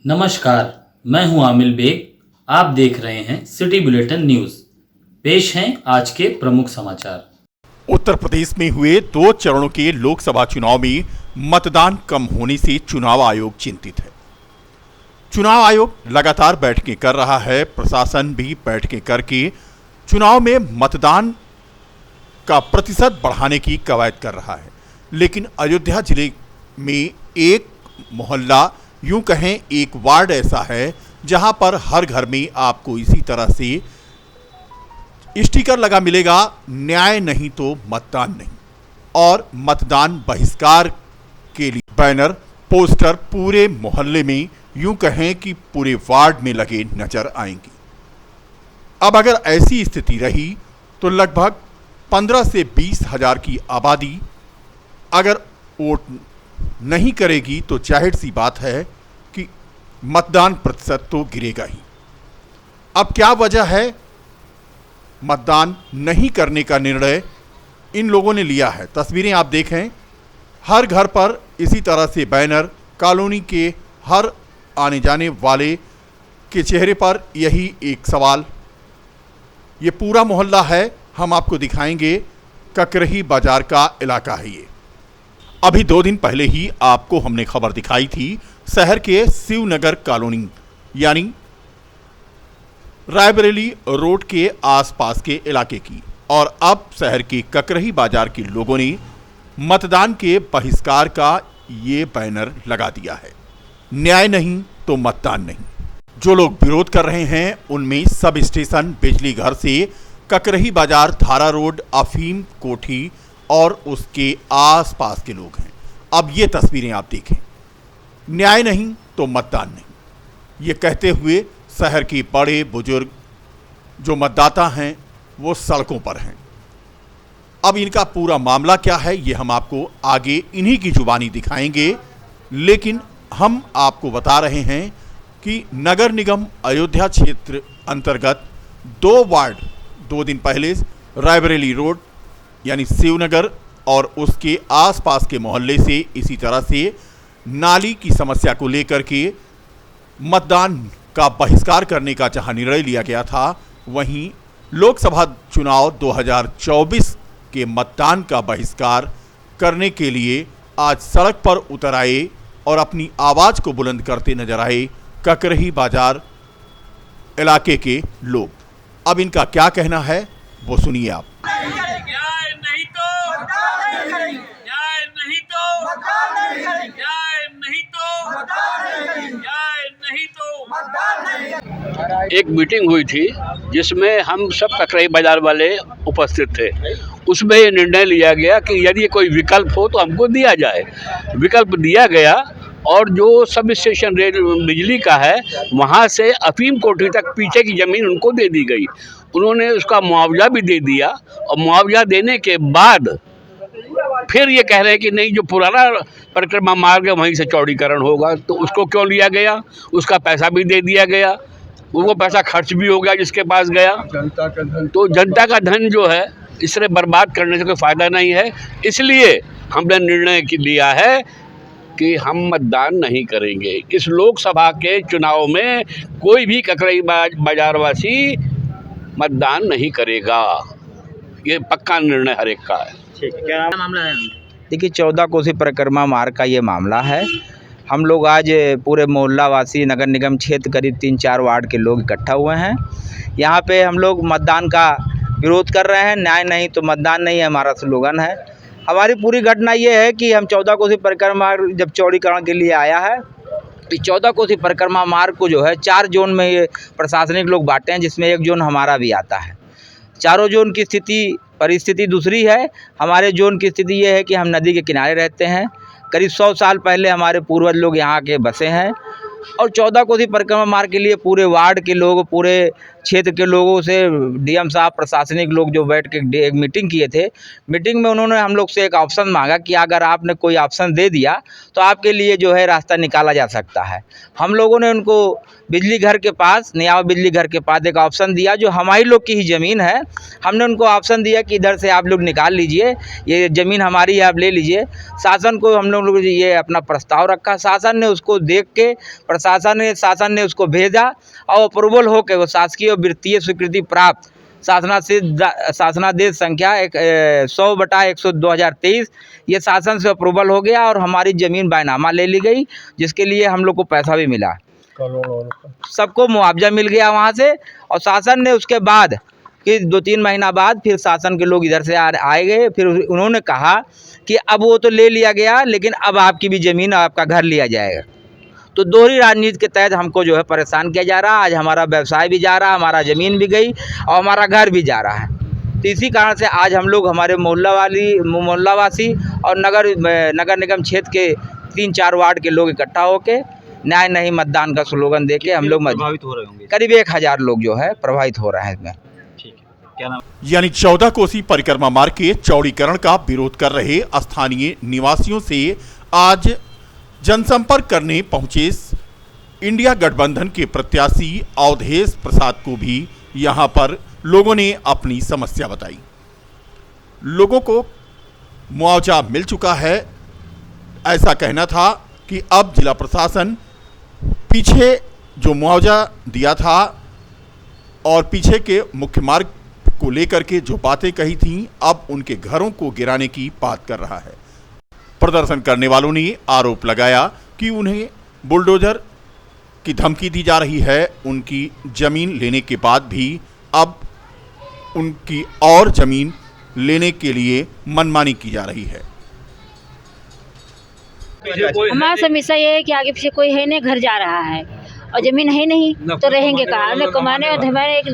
नमस्कार, मैं हूं आमिल बेग। आप देख रहे हैं सिटी बुलेटिन न्यूज़। पेश हैं आज के प्रमुख समाचार। उत्तर प्रदेश में हुए 2 चरणों के लोकसभा चुनाव में मतदान कम होने से चुनाव आयोग चिंतित है। चुनाव आयोग लगातार बैठकें कर रहा है। प्रशासन भी बैठकें करके चुनाव में मतदान का प्रतिशत बढ़ाने की कवायद कर रहा है, लेकिन अयोध्या जिले में एक मोहल्ला, यूं कहें एक वार्ड ऐसा है जहां पर हर घर में आपको इसी तरह से स्टिकर लगा मिलेगा, न्याय नहीं तो मतदान नहीं, और मतदान बहिष्कार के लिए बैनर, पोस्टर पूरे मोहल्ले में, यूं कहें कि पूरे वार्ड में लगे नजर आएंगे। अब अगर ऐसी स्थिति रही तो लगभग 15 से 20 हजार की आबादी अगर वोट नहीं करेगी तो जाहिर सी बात है कि मतदान प्रतिशत तो गिरेगा ही। अब क्या वजह है मतदान नहीं करने का निर्णय इन लोगों ने लिया है? तस्वीरें आप देखें, हर घर पर इसी तरह से बैनर, कॉलोनी के हर आने जाने वाले के चेहरे पर यही एक सवाल। ये पूरा मोहल्ला है, हम आपको दिखाएंगे, ककरही बाजार का इलाका है ये। अभी 2 दिन पहले ही आपको हमने खबर दिखाई थी शहर के शिवनगर कॉलोनी यानी रायबरेली रोड के आसपास के इलाके की, और अब शहर के ककरही बाजार के लोगों ने मतदान के बहिष्कार का ये बैनर लगा दिया है, न्याय नहीं तो मतदान नहीं। जो लोग विरोध कर रहे हैं उनमें सब स्टेशन, बिजली घर से ककरही बाजार, धारा रोड, अफीम कोठी और उसके आसपास के लोग हैं। अब ये तस्वीरें आप देखें, न्याय नहीं तो मतदान नहीं, ये कहते हुए शहर के बड़े बुजुर्ग जो मतदाता हैं वो सड़कों पर हैं। अब इनका पूरा मामला क्या है ये हम आपको आगे इन्हीं की जुबानी दिखाएंगे, लेकिन हम आपको बता रहे हैं कि नगर निगम अयोध्या क्षेत्र अंतर्गत 2 वार्ड 2 दिन पहले रायबरेली रोड यानी शिवनगर और उसके आसपास के मोहल्ले से इसी तरह से नाली की समस्या को लेकर के मतदान का बहिष्कार करने का जहां निर्णय लिया गया था, वहीं लोकसभा चुनाव 2024 के मतदान का बहिष्कार करने के लिए आज सड़क पर उतर आए और अपनी आवाज़ को बुलंद करते नजर आए ककरही बाजार इलाके के लोग। अब इनका क्या कहना है वो सुनिए आप। एक मीटिंग हुई थी जिसमें हम सब ककरही बाजार वाले उपस्थित थे। उसमें ये निर्णय लिया गया कि यदि कोई विकल्प हो तो हमको दिया जाए। विकल्प दिया गया और जो सब स्टेशन रेल बिजली का है वहाँ से अफीम कोठी तक पीछे की ज़मीन उनको दे दी गई। उन्होंने उसका मुआवजा भी दे दिया और मुआवजा देने के बाद फिर ये कह रहे हैं कि नहीं, जो पुराना परिक्रमा मार्ग है वहीं से चौड़ीकरण होगा, तो उसको क्यों लिया गया? उसका पैसा भी दे दिया गया, वो पैसा खर्च भी हो गया जिसके पास गया। जनता का धन, तो जनता का धन जो है इससे बर्बाद करने से कोई फ़ायदा नहीं है। इसलिए हमने निर्णय लिया है कि हम मतदान नहीं करेंगे। इस लोकसभा के चुनाव में कोई भी ककरही बाजारवासी मतदान नहीं करेगा। ये पक्का निर्णय हर एक का है। ठीक है, क्या मामला है? देखिए, 14 कोसी परिक्रमा मार्ग का ये मामला है। हम लोग आज पूरे मोहल्ला वासी, नगर निगम क्षेत्र करीब 3-4 वार्ड के लोग इकट्ठा हुए हैं। यहाँ पे हम लोग मतदान का विरोध कर रहे हैं। न्याय नहीं तो मतदान नहीं, हमारा स्लोगन है। हमारी पूरी घटना ये है कि हम 14 कोसी परिक्रमा मार्ग जब चौड़ीकरण के लिए आया है, इस 14 कोसी परिक्रमा मार्ग को जो है 4 जोन में ये प्रशासनिक लोग बांटे हैं, जिसमें एक जोन हमारा भी आता है। चारों जोन की परिस्थिति दूसरी है। हमारे जोन की स्थिति ये है कि हम नदी के किनारे रहते हैं। करीब 100 साल पहले हमारे पूर्वज लोग यहाँ के बसे हैं, और 14 कोसी परिक्रमा मार्ग के लिए पूरे वार्ड के लोग, पूरे क्षेत्र के लोगों से डीएम साहब, प्रशासनिक लोग जो बैठ के एक मीटिंग किए थे। मीटिंग में उन्होंने हम लोग से एक ऑप्शन मांगा कि अगर आपने कोई ऑप्शन दे दिया तो आपके लिए जो है रास्ता निकाला जा सकता है। हम लोगों ने उनको बिजली घर के पास, नया बिजली घर के पास एक ऑप्शन दिया जो हमारी लोग की ही ज़मीन है। हमने उनको ऑप्शन दिया कि इधर से आप लोग निकाल लीजिए, ये ज़मीन हमारी है, आप ले लीजिए। शासन को हम लोग ये अपना प्रस्ताव रखा, शासन ने उसको देख के शासन ने उसको भेजा और अप्रूवल हो के वो शासकीय और वित्तीय स्वीकृति प्राप्त शासनादेश संख्या 100/100/2023 ये शासन से अप्रूवल हो गया और हमारी ज़मीन बैनामा ले ली गई, जिसके लिए हम लोग को पैसा भी मिला, सबको मुआवजा मिल गया वहाँ से। और शासन ने उसके बाद कि 2-3 महीना बाद फिर शासन के लोग इधर से आए गए, फिर उन्होंने कहा कि अब वो तो ले लिया गया, लेकिन अब आपकी भी ज़मीन, आपका घर लिया जाएगा। तो दोहरी राजनीति के तहत हमको जो है परेशान किया जा रहा है। आज हमारा व्यवसाय भी जा रहा है, हमारा ज़मीन भी गई और हमारा घर भी जा रहा है। तो इसी कारण से आज हम लोग, हमारे मोहल्लावासी और नगर निगम क्षेत्र के 3-4 वार्ड के लोग इकट्ठा होकर न्याय नहीं मतदान का स्लोगन देके हम लोग प्रभावित हो रहे होंगे। करीब 1000 लोग जो है प्रभावित हो रहे हैं इसमें। क्या नाम? यानी 14 कोसी परिक्रमा मार्ग के चौड़ीकरण का विरोध कर रहे स्थानीय निवासियों से आज जनसंपर्क करने पहुंचे इंडिया गठबंधन के प्रत्याशी अवधेश प्रसाद को भी यहां पर लोगों ने अपनी समस्या बताई। लोगों को मुआवजा मिल चुका है, ऐसा कहना था कि अब जिला प्रशासन पीछे जो मुआवजा दिया था और पीछे के मुख्य मार्ग को लेकर के जो बातें कही थीं, अब उनके घरों को गिराने की बात कर रहा है। प्रदर्शन करने वालों ने आरोप लगाया कि उन्हें बुलडोजर की धमकी दी जा रही है। उनकी जमीन लेने के बाद भी अब उनकी और जमीन लेने के लिए मनमानी की जा रही है। हमारा समस्या ये है कि आगे पीछे कोई है नहीं, घर जा रहा है और जमीन है नहीं तो रहेंगे कहाँ? न कमाने। और हमारे एक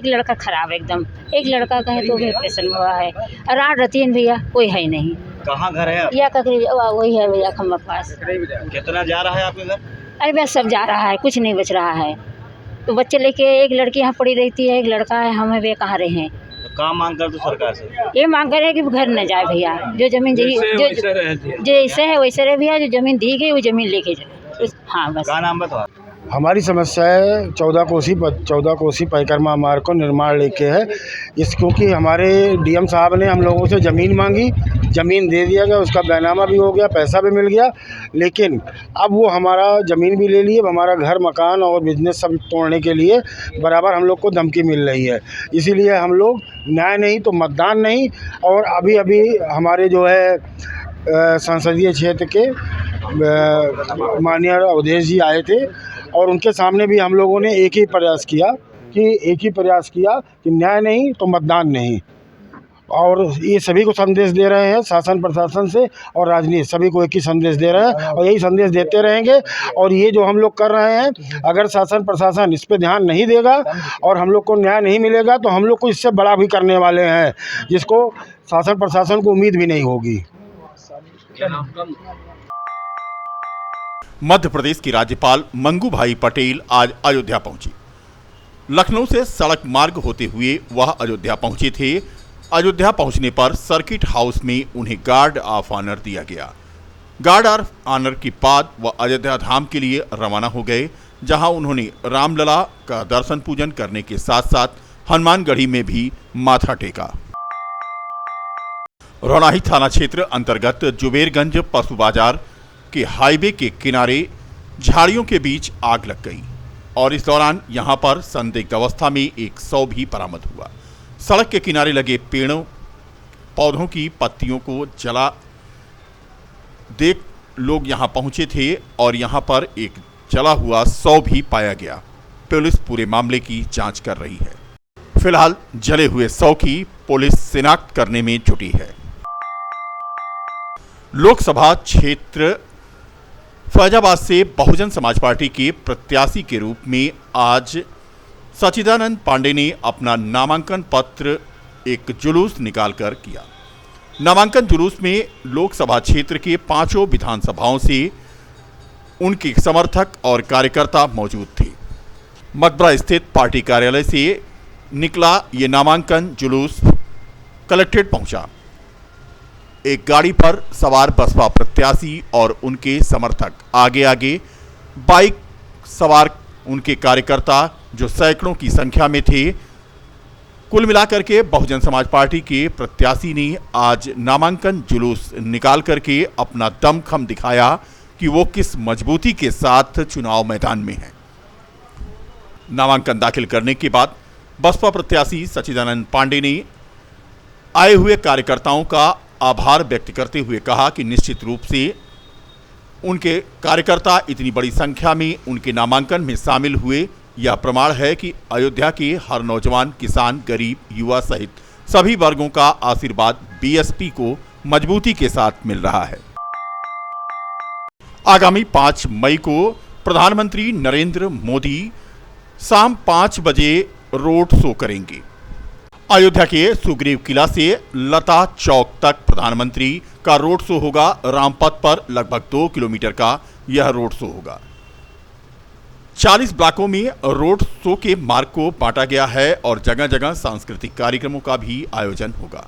लड़का खराब है एकदम, एक लड़का का है तो भी ऑपरेशन हुआ है और रात रहती है भैया, कोई है नहीं। कहाँ घर है? या ककरी वही है भैया, खम्बा पास। कितना जा रहा है आपके घर? अरे भैया सब जा रहा है, कुछ नहीं बच रहा है। तो बच्चे लेके एक लड़की यहाँ पड़ी रहती है, एक लड़का है, हमें वे कहाँ रहे हैं। तो काम मांग कर दो सरकार से? ये मांग कर रहे कि घर न जाए भैया, जो जमीन जैसे है वैसे रहे भैया, जो जमीन दी गई वो जमीन लेके जाए। हाँ बस। क्या नाम बताओ? हमारी समस्या है 14 कोसी परिक्रमा मार्ग को निर्माण लेके है। क्योंकि हमारे डीएम साहब ने हम लोगों से ज़मीन मांगी, ज़मीन दे दिया गया, उसका बैनामा भी हो गया, पैसा भी मिल गया, लेकिन अब वो हमारा ज़मीन भी ले लिए, हमारा घर मकान और बिजनेस सब तोड़ने के लिए बराबर हम लोग को धमकी मिल रही है। इसीलिए हम लोग न्याय नहीं तो मतदान नहीं। और अभी हमारे जो है संसदीय क्षेत्र के माननीय अवधेश जी आए थे और उनके सामने भी हम लोगों ने एक ही प्रयास किया कि न्याय नहीं तो मतदान नहीं। और ये सभी को संदेश दे रहे हैं, शासन प्रशासन से और राजनीति सभी को एक ही संदेश दे रहे हैं और यही संदेश देते रहेंगे। और ये जो हम लोग कर रहे हैं, अगर शासन प्रशासन इस पे ध्यान नहीं देगा और हम लोग को न्याय नहीं मिलेगा तो हम लोग को इससे बड़ा भी करने वाले हैं, जिसको शासन प्रशासन को उम्मीद भी नहीं होगी। मध्य प्रदेश की राज्यपाल मंगू भाई पटेल आज अयोध्या पहुंची। लखनऊ से सड़क मार्ग होते हुए वह अयोध्या पहुंचे थे। अयोध्या पहुंचने पर सर्किट हाउस में उन्हें गार्ड ऑफ ऑनर दिया गया। गार्ड ऑफ ऑनर के बाद वह अयोध्या धाम के लिए रवाना हो गए, जहां उन्होंने रामलला का दर्शन पूजन करने के साथ साथ हनुमानगढ़ी में भी माथा टेका। रौनाही थाना क्षेत्र अंतर्गत जुबेरगंज पशु बाजार के हाईवे के किनारे झाड़ियों के बीच आग लग गई और इस दौरान यहां पर संदिग्ध अवस्था में एक शव भी बरामद हुआ। सड़क के किनारे लगे पेड़ों पौधों की पत्तियों को जला देख लोग यहां पहुंचे थे और यहां पर एक जला हुआ शव भी पाया गया। पुलिस पूरे मामले की जांच कर रही है। फिलहाल जले हुए शव की पुलिस शिनाख्त करने में जुटी है। लोकसभा क्षेत्र फैजाबाद से बहुजन समाज पार्टी के प्रत्याशी के रूप में आज सचिदानंद पांडे ने अपना नामांकन पत्र एक जुलूस निकालकर किया। नामांकन जुलूस में लोकसभा क्षेत्र के 5 विधानसभाओं से उनके समर्थक और कार्यकर्ता मौजूद थे। मकबरा स्थित पार्टी कार्यालय से निकला ये नामांकन जुलूस कलेक्ट्रेट पहुंचा। एक गाड़ी पर सवार बसपा प्रत्याशी और उनके समर्थक आगे आगे, बाइक सवार उनके कार्यकर्ता जो सैकड़ों की संख्या में थे, कुल मिलाकर के बहुजन समाज पार्टी के प्रत्याशी ने आज नामांकन जुलूस निकाल करके अपना दमखम दिखाया कि वो किस मजबूती के साथ चुनाव मैदान में हैं। नामांकन दाखिल करने के बाद बसपा प्रत्याशी सच्चिदानंद पांडे ने आए हुए कार्यकर्ताओं का आभार व्यक्त करते हुए कहा कि निश्चित रूप से उनके कार्यकर्ता इतनी बड़ी संख्या में उनके नामांकन में शामिल हुए, यह प्रमाण है कि अयोध्या के हर नौजवान, किसान, गरीब, युवा सहित सभी वर्गों का आशीर्वाद बीएसपी को मजबूती के साथ मिल रहा है। आगामी 5 मई को प्रधानमंत्री नरेंद्र मोदी शाम 5 बजे रोड शो करेंगे। अयोध्या के सुग्रीव किला से लता चौक तक प्रधानमंत्री का रोड शो होगा। रामपथ पर लगभग 2 किलोमीटर का यह रोड शो होगा। 40 ब्लॉकों में रोड शो के मार्ग को बांटा गया है और जगह जगह सांस्कृतिक कार्यक्रमों का भी आयोजन होगा।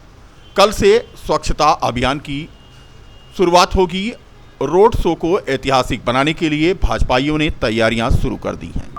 कल से स्वच्छता अभियान की शुरुआत होगी। रोड शो को ऐतिहासिक बनाने के लिए भाजपाइयों ने तैयारियां शुरू कर दी हैं।